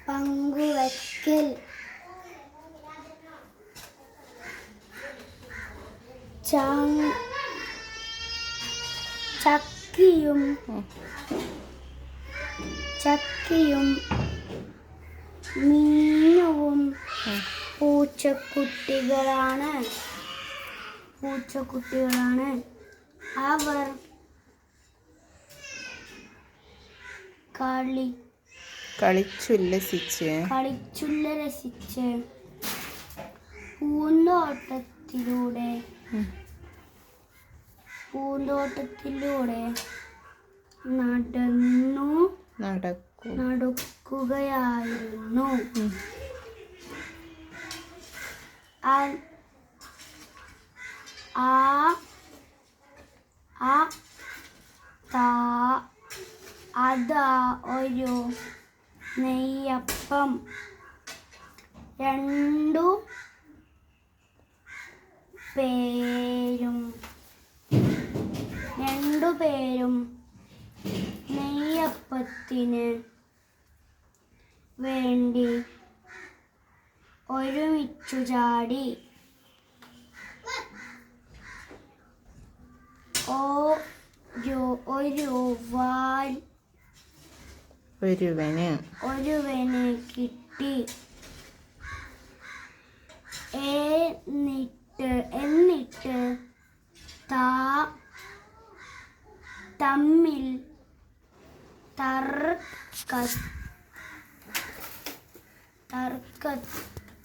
പങ്കുവയ്ക്കൽ, ചക്കിയും മീനുവും പൂച്ചക്കുട്ടികളാണ്. അവർ കളിച്ചുല്ലസിച്ച് പൂന്തോട്ടത്തിലൂടെ നടക്കുകയായിരുന്നു. അതാ ഒരു നെയ്യപ്പം. രണ്ടു പേരും നെയ്യപ്പത്തിന് വേണ്ടി ഒരുമിച്ചു ചാടി. ഒരുവന് കിട്ടി. എന്നിട്ട് തമ്മിൽ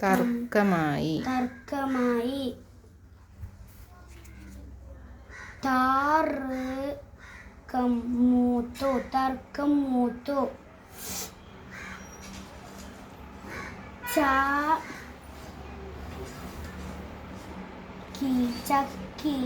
തർക്കമായി. തർക്കം മൂത്തു. ചക്കി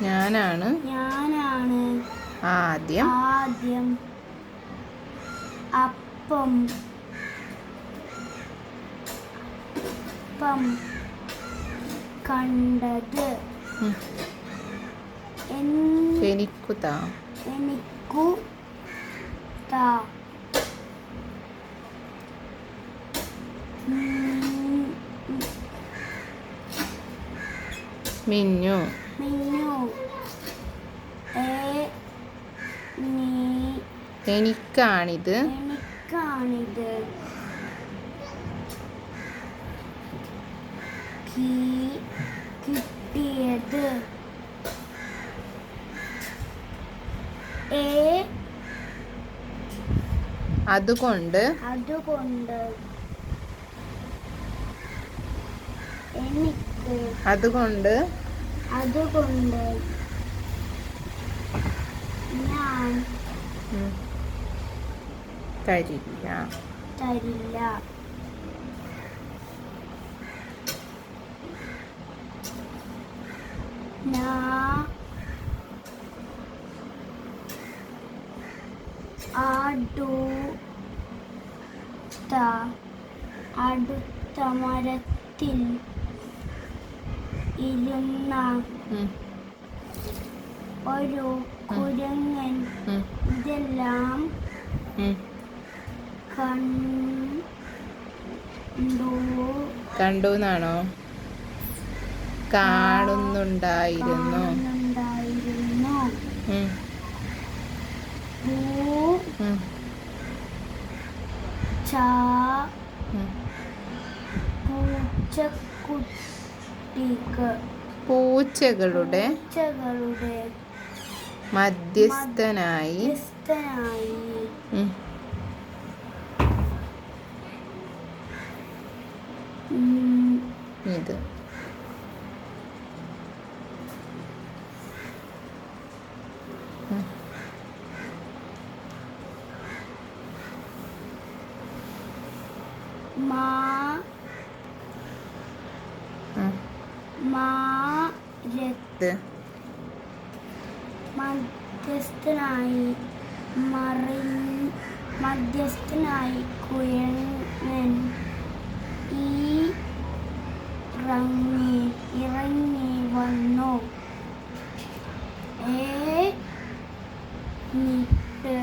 ഞാനാണ് ആദ്യം അപ്പം കണ്ടത്. എനിക്കു താ. മിന്നു എനിക്കാണിത് കിട്ടിയത്. അതുകൊണ്ട് ഞാൻ തരില്ല. അടുത്ത മരത്തിൽ ഇരുന്ന ഒരു കുരങ്ങൻ ഇതെല്ലാം കണ്ടു എന്നാണോ? കാണുന്നുണ്ടായിരുന്നു. പൂച്ചകളുടെ മധ്യസ്ഥനായി ഇത് ഇത് മധ്യസ്ഥനായി കുരങ്ങൻ ഇറങ്ങി വന്നു. എന്നിട്ട്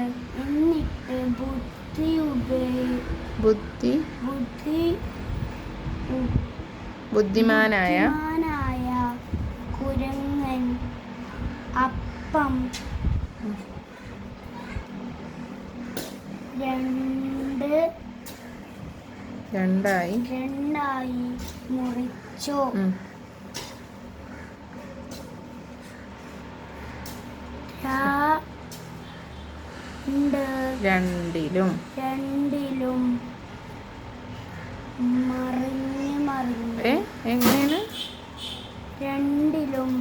ബുദ്ധിമാനായ കുരങ്ങൻ അപ്പം രണ്ടായി മുറിച്ചു. രണ്ടിലും മറിഞ്ഞ് എങ്ങനെയാണ് രണ്ടിലും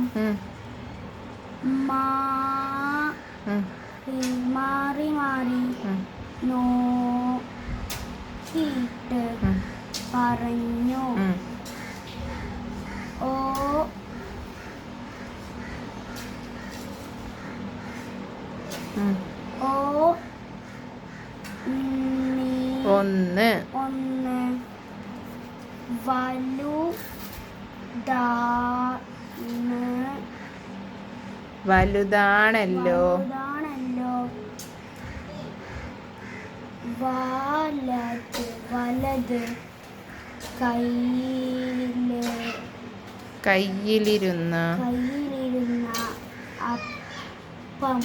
മാറി നോക്കിയിട്ട് പറഞ്ഞു, ഒന്ന് വലുതാണല്ലോ വലത് കയ്യിലിരുന്ന അപ്പം